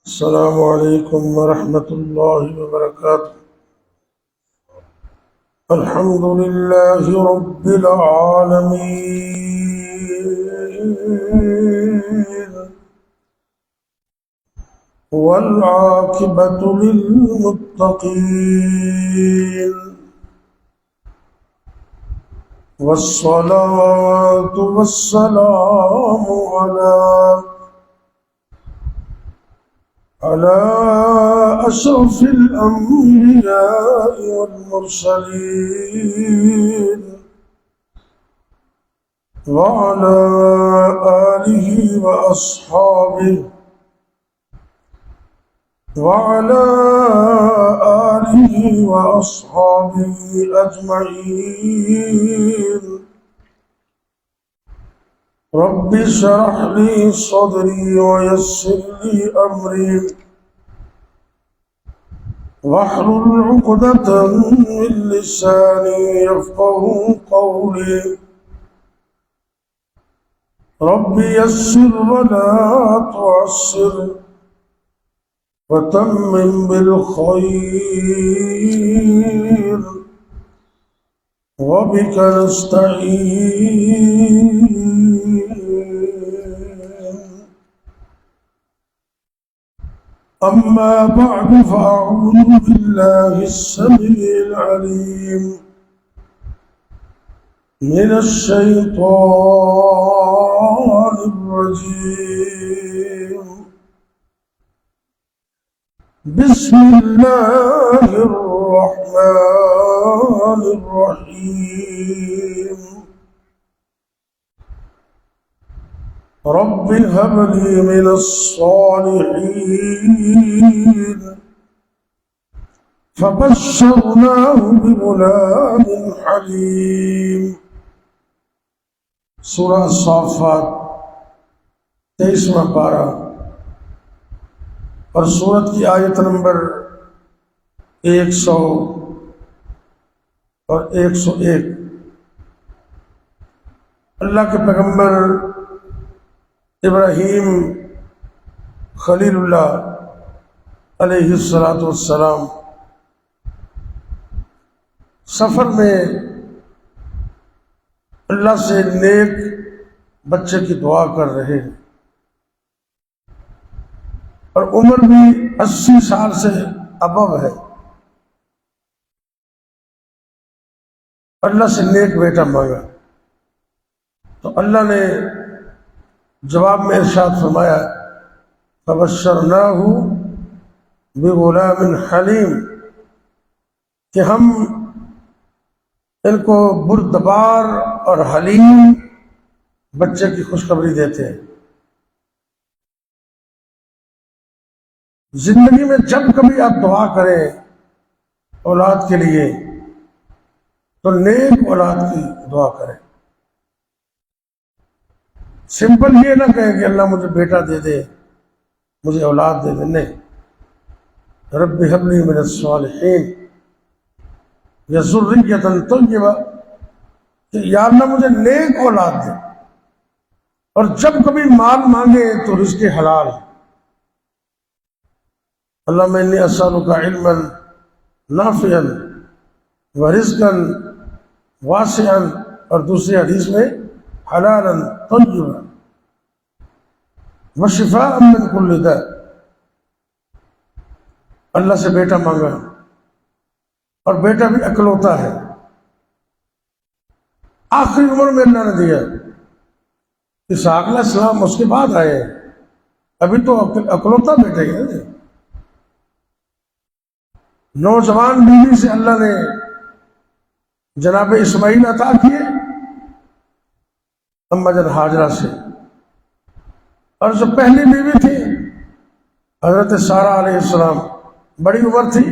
السلام علیکم ورحمۃ اللہ وبرکاتہ۔ الحمد للہ رب العالمین والعاقبۃ للمتقین والصلاة والسلام على أشرف الأنبياء والمرسلين وعلى آله وأصحابه أجمعين۔ رب اشرح لي صدري ويسر لي أمري واحلل عقدة من لساني يفقهوا قولي۔ رب يسر ولا تعسر وتمم بالخير وبك نستعين۔ أما بعد فأعوذ بالله السميع العليم من الشيطان الرجيم۔ بسم الله الرحمن الرحيم۔ رب هب لي من الصالحين فبشرناه بغلام حليم۔ سورہ الصافات 23واں پارہ اور سورت کی آیت نمبر 100 اور 101۔ اللہ کے پیغمبر ابراہیم خلیل اللہ علیہ السلام سفر میں اللہ سے نیک بچے کی دعا کر رہے ہیں، اور عمر بھی 80 سال سے ابو ہے۔ اللہ سے نیک بیٹا مانگا تو اللہ نے جواب میں ارشاد فرمایا فبشرناہ بغلام حلیم، کہ ہم ان کو بردبار اور حلیم بچے کی خوشخبری دیتے ہیں۔ زندگی میں جب کبھی آپ دعا کریں اولاد کے لیے تو نیک اولاد کی دعا کریں۔ سمپل یہ نہ کہیں کہ اللہ مجھے بیٹا دے دے، مجھے اولاد دے دے، نہیں۔ رب هب لي من الصالحین یا ذریۃ طیبہ، کہ یا اللہ مجھے نیک اولاد دے، اور جب کبھی مال مانگے تو رزق حلال۔ اللہم انی اسألک علما نافعا ورزقا واسعا، اور دوسری حدیث میں حلالا طیبا وشفاء من کل داء۔ اللہ سے بیٹا مانگا، اور بیٹا بھی اکلوتا ہے۔ آخری عمر میں اللہ نے دیا۔ اسحاق علیہ السلام اس کے بعد آئے، ابھی تو اکلوتا بیٹا ہی ہے۔ نوجوان بیوی سے اللہ نے جناب اسماعیل عطا کیے، اما جان ہاجرہ سے، اور جو پہلی بیوی تھی حضرت سارہ علیہ السلام، بڑی عمر تھی،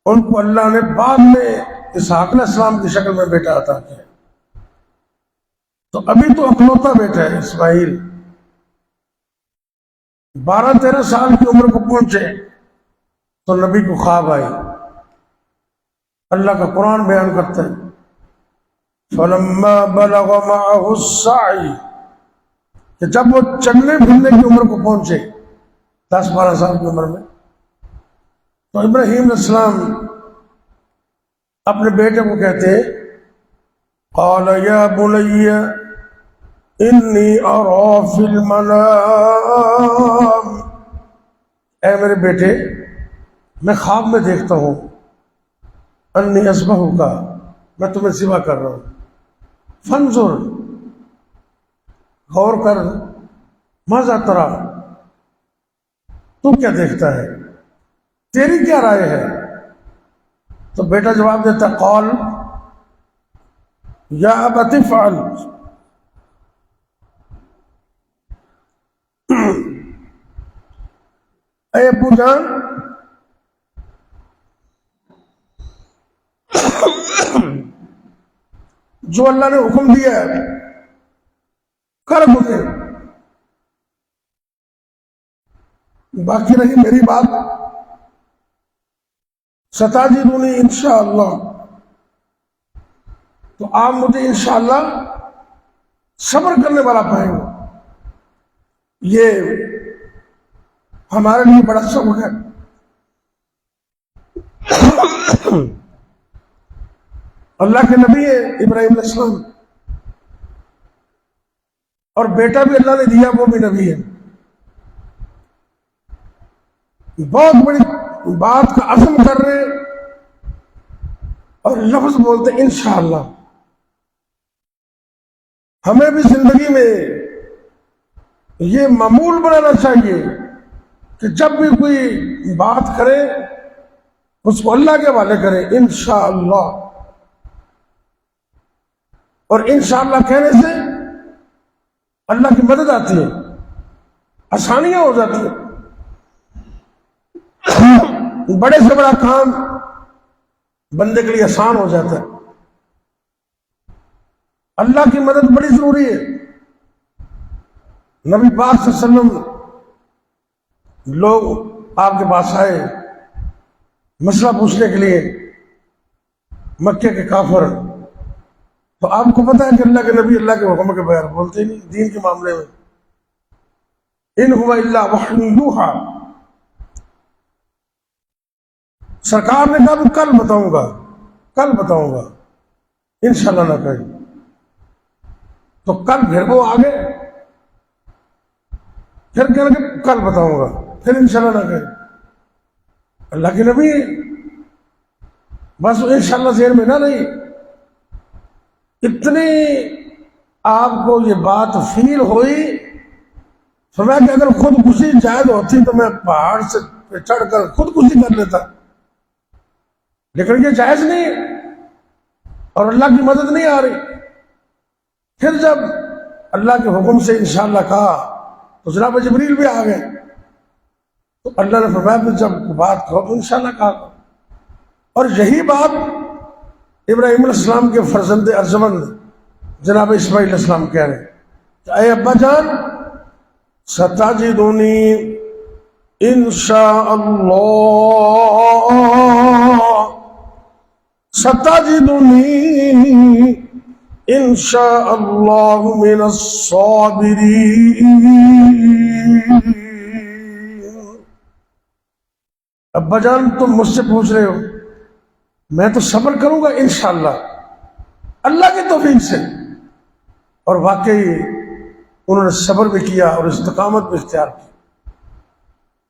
ان کو اللہ نے بعد میں اسحاق علیہ السلام کی شکل میں بیٹا عطا کیا۔ تو ابھی تو اکلوتا بیٹا ہے اسماعیل۔ 12-13 سال کی عمر کو پہنچے تو نبی کو خواب آئی۔ اللہ کا قرآن بیان کرتا ہے فَلَمَّا بَلَغَ مَعَهُ السَّعْيَ، کہ جب وہ چلنے پھرنے کی عمر کو پہنچے، 10-12 سال کی عمر میں. تو ابراہیم علیہ السلام اپنے بیٹے کو کہتے ہیں قال یا بنی انی ارا فی المنام، اے میرے بیٹے میں خواب میں دیکھتا ہوں انی اذبحک، میں تمہیں ذبح کر رہا ہوں. فانظر، غور کر، ماذا تری، تو کیا دیکھتا ہے، تیری کیا رائے ہے؟ تو بیٹا جواب دیتا قال یا ابت افعل، اے ابو جان جو اللہ نے حکم دیا ہے کر مجھے، باقی رہی میری بات ستاجدونی انشاءاللہ، تو آپ مجھے انشاءاللہ صبر کرنے والا پائیں گے. یہ ہمارے لیے بڑا سبق ہے. اللہ کے نبی ہے ابراہیم علیہ السلام، اور بیٹا بھی اللہ نے دیا وہ بھی نبی ہے. بہت بڑی بات کا عزم کر رہے اور لفظ بولتے انشاءاللہ. ہمیں بھی زندگی میں یہ معمول بنانا چاہیے کہ جب بھی کوئی بات کرے اس کو اللہ کے حوالے کرے انشاءاللہ. اور انشاءاللہ کہنے سے اللہ کی مدد آتی ہے، آسانیاں ہو جاتی ہیں. بڑے سے بڑا کام بندے کے لیے آسان ہو جاتا ہے. اللہ کی مدد بڑی ضروری ہے. نبی پاک صلی اللہ علیہ وسلم لوگ آپ کے پاس آئے مسئلہ پوچھنے کے لیے، مکے کے کافر. تو آپ کو پتا ہے کہ اللہ کے نبی اللہ کے حکم کے بغیر بولتے نہیں دین کے معاملے میں. ان هو الا وحی یوحی، سرکار نے کہا میں کل بتاؤں گا، کل بتاؤں گا، انشاءاللہ نہ کہیں. تو کل پھر وہ آگے پھر کہنے کہ کل بتاؤں گا، پھر انشاءاللہ نہ کہیں. اللہ کے نبی بس انشاءاللہ ذہن میں نہ رہی. اتنی آپ کو یہ بات فیل ہوئی، فرمایا کہ اگر خودکشی جائز ہوتی تو میں پہاڑ سے چڑھ کر خودکشی کر لیتا، لیکن یہ جائز نہیں ہے اور اللہ کی مدد نہیں آ رہی. پھر جب اللہ کے حکم سے انشاءاللہ کہا تو جناب جبریل بھی آ گئے. تو اللہ نے فرمایا کہ جب بات کہو تو انشاءاللہ کہا. اور یہی بات ابراہیم علیہ السلام کے فرزند ارجمند جناب اسماعیل علیہ السلام کہہ رہے کہ اے ابا جان ستجدونی انشاءاللہ، ستجدونی انشاءاللہ من الصابرین. ابا جان تم مجھ سے پوچھ رہے ہو، میں تو صبر کروں گا انشاءاللہ اللہ کی توفیق سے. اور واقعی انہوں نے صبر بھی کیا اور استقامت بھی اختیار کی.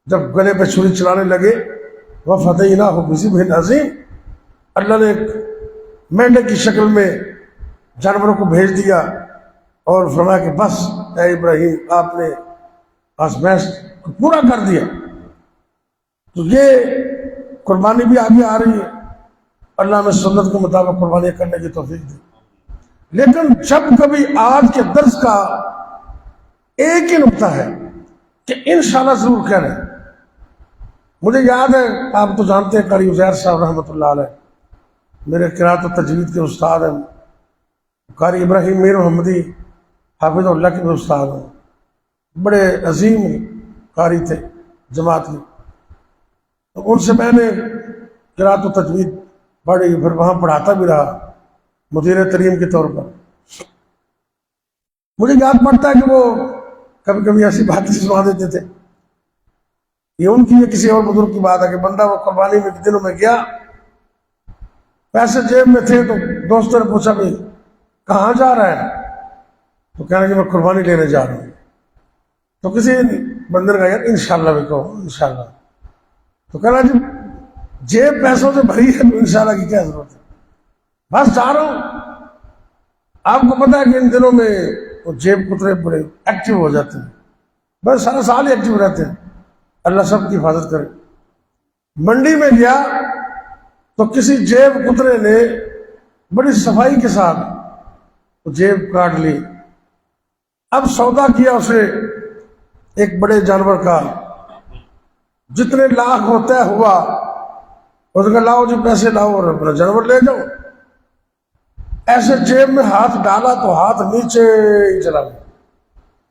جب گلے پہ چھری چلانے لگے وَفَدَيْنَاهُ بِذِبْحٍ عَظِيمٍ، اللہ نے ایک مینڈے کی شکل میں جانوروں کو بھیج دیا اور فرمایا کہ بس اے ابراہیم آپ نے آزمائش کو پورا کر دیا. تو یہ قربانی بھی آگے آ رہی ہے. اللہ نے سنت کے مطابق قربانی کرنے کی توفیق دی. لیکن جب کبھی آج کے درس کا ایک ہی نقطہ ہے کہ انشاءاللہ ضرور کہنا ہے. مجھے یاد ہے، آپ تو جانتے ہیں قاری عزیر صاحب رحمۃ اللہ علیہ میرے قرات و تجوید کے استاد ہیں. قاری ابراہیم میر محمدی حافظ اللہ کے بھی استاد ہیں. بڑے عظیم قاری تھے جماعت میں. ان سے میں نے قرات و تجوید پڑھی، پھر وہاں پڑھاتا بھی رہا مدیر تریم کے طور پر. مجھے یاد پڑتا ہے کہ وہ کبھی کبھی ایسی باتیں سنا دیتے تھے یہ ان کی یا کسی اور بزرگ کی بات ہے کہ بندہ وہ قربانی میں دنوں میں گیا، پیسے جیب میں تھے، تو دوستوں نے پوچھا بھائی کہاں جا رہا ہے؟ تو کہنا کہ میں قربانی لینے جا رہا ہوں۔ تو کسی بندے نے کہا یار انشاءاللہ بھی کہو انشاءاللہ، تو کہنا جی جیب پیسوں سے بھری ہے تو انشاءاللہ کی کیا ضرورت ہے، بس جا رہا ہوں۔ آپ کو پتا ہے کہ ان دنوں میں وہ جیب کترے بڑے ایکٹیو ہو جاتے ہیں، بس سارا سال ہی ایکٹیو رہتے ہیں، اللہ سب کی حفاظت کرے۔ منڈی میں گیا تو کسی جیب کترے نے بڑی صفائی کے ساتھ وہ جیب کاٹ لی۔ اب سودا کیا اسے ایک بڑے جانور کا، جتنے لاکھ ہوتا ہے ہوا، اس نے لاؤ جی پیسے لاؤ اور اپنا جانور لے جاؤ۔ ایسے جیب میں ہاتھ ڈالا تو ہاتھ نیچے ہی چلا گیا،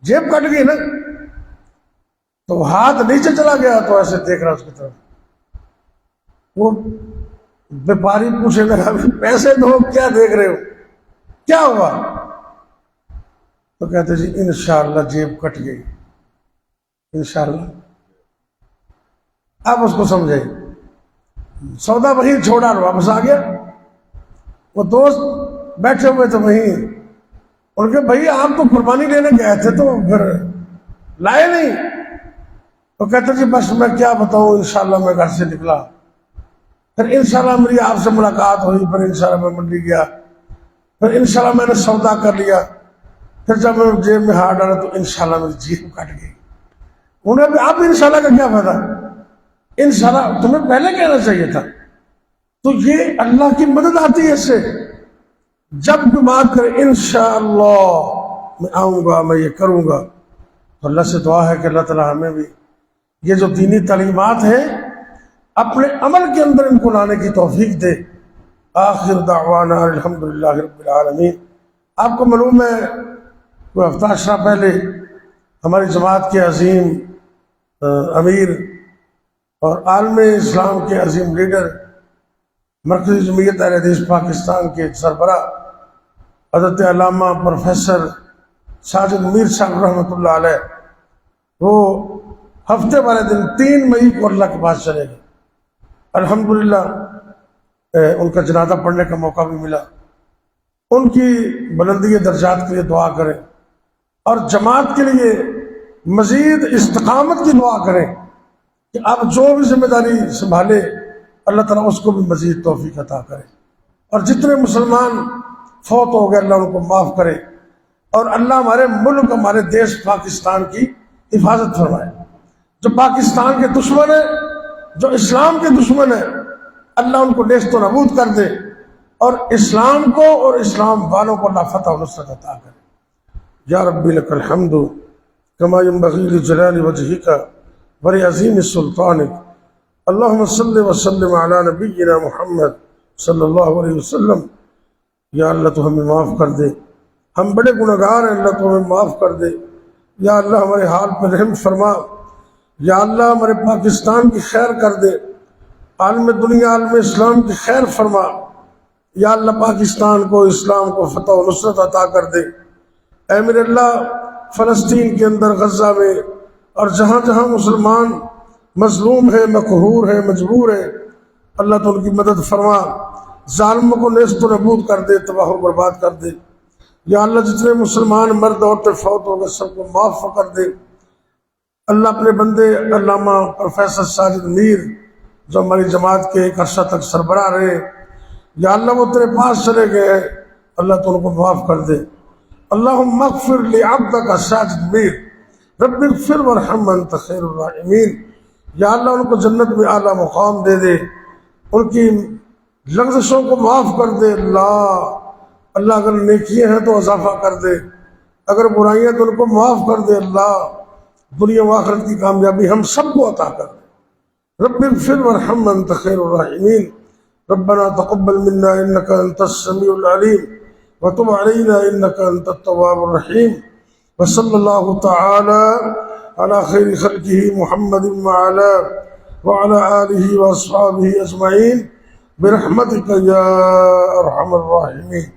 جیب کٹ گئی نا، تو ہاتھ نیچے چلا گیا تو ایسے دیکھ رہا اس کی طرف۔ وہ بیپاری پوچھنے لگا پیسے دو، کیا دیکھ رہے ہو، کیا ہوا؟ تو کہتے جی انشاءاللہ جیب کٹ گئی، انشاءاللہ۔ آپ اس کو سمجھے، سودا وہیں چھوڑا اور واپس آ گیا۔ وہ دوست بیٹھے ہوئے تھے وہیں، ان کے بھائی آپ تو قربانی لینے گئے تھے تو پھر لائے نہیں؟ تو کہتے جی بس میں کیا بتاؤں، انشاءاللہ میں گھر سے نکلا، پھر انشاءاللہ میری آپ سے ملاقات ہوئی، پھر انشاءاللہ میں منڈی گیا، پھر انشاءاللہ میں نے سودا کر لیا، پھر جب میں جیب میں ہاتھ ڈالا تو انشاءاللہ میری جیب کٹ گئی۔ انہیں بھی آپ انشاءاللہ کا کیا فائدہ، انشاءاللہ تمہیں پہلے کہنا چاہیے تھا۔ تو یہ اللہ کی مدد آتی ہے اس سے، جب بھی بات کرے انشاءاللہ میں آؤں گا، میں یہ کروں گا، تو اللہ سے دعا ہے کہ اللہ تعالیٰ ہمیں بھی یہ جو دینی تعلیمات ہیں اپنے عمل کے اندر ان کو لانے کی توفیق دے۔ آخر دعوانا الحمدللہ رب العالمین۔ آپ کو معلوم ہے کوئی ہفتہ اشرا پہلے ہماری جماعت کے عظیم امیر اور عالم اسلام کے عظیم لیڈر، مرکزی جمعیت اہل حدیث پاکستان کے سربراہ حضرت علامہ پروفیسر ساجد میر صاحب رحمۃ اللہ علیہ، وہ ہفتے والے دن 3 مئی کو اللہ کے پاس چلے گئے۔ الحمدللہ ان کا جنازہ پڑھنے کا موقع بھی ملا۔ ان کی بلندی درجات کے لیے دعا کریں اور جماعت کے لیے مزید استقامت کی دعا کریں کہ آپ جو بھی ذمہ داری سنبھالے اللہ تعالیٰ اس کو بھی مزید توفیق عطا کرے، اور جتنے مسلمان فوت ہو گئے اللہ ان کو معاف کرے، اور اللہ ہمارے ملک، ہمارے دیش پاکستان کی حفاظت فرمائے۔ جو پاکستان کے دشمن ہیں، جو اسلام کے دشمن ہیں، اللہ ان کو نیست و نابود کر دے، اور اسلام کو اور اسلام والوں کو اللہ فتح و نصرت عطا کرے۔ یا ربی لک الحمد کما ینبغی لجلال وجہک ولعظیم سلطانک، اللہم صلی وسلم علی نبینا محمد صلی اللہ علیہ وسلم۔ یا اللہ تو ہمیں معاف کر دے، ہم بڑے گنہگار ہیں، اللہ تو ہمیں معاف کر دے۔ یا اللہ ہمارے حال پر رحم فرما، یا اللہ ہمارے پاکستان کی خیر کر دے، عالم دنیا عالم اسلام کی خیر فرما۔ یا اللہ پاکستان کو، اسلام کو فتح و نصرت عطا کر دے۔ اے میرے اللہ فلسطین کے اندر، غزہ میں، اور جہاں جہاں مسلمان مظلوم ہے، مقہور ہے، مجبور ہے، اللہ تو ان کی مدد فرما، ظالموں کو نیست و نابود کر دے، تباہ و برباد کر دے۔ یا اللہ جتنے مسلمان مرد عورتیں فوت ہو گئے سب کو معاف کر دے۔ اللہ اپنے بندے علامہ پروفیسر ساجد میر جو ہماری جماعت کے ایک عرصہ تک سربراہ رہے، یا اللہ وہ تیرے پاس چلے گئے ہیں، اللہ تو ان کو معاف کر دے۔ اللہم اغفر لعبدک ساجد میر رب اغفر وارحم انت خیر الراحمین۔ یا اللہ ان کو جنت میں اعلیٰ مقام دے دے، ان کی لغزشوں کو معاف کر دے۔ اللہ اگر نیکیاں ہیں تو اضافہ کر دے، اگر برائیاں تو ان کو معاف کر دے۔ اللہ دنیا و آخرت کی کامیابی ہم سب کو عطا کر دے۔ رب اغفر وارحم انت خیر الراحمین۔ ربنا تقبل منا انك انت السميع العليم وتب علينا انك انت التواب الرحيم، وصلى الله تعالى على خير خلقه محمد وعلى آله وأصحابه أجمعين برحمتك يا أرحم الراحمين۔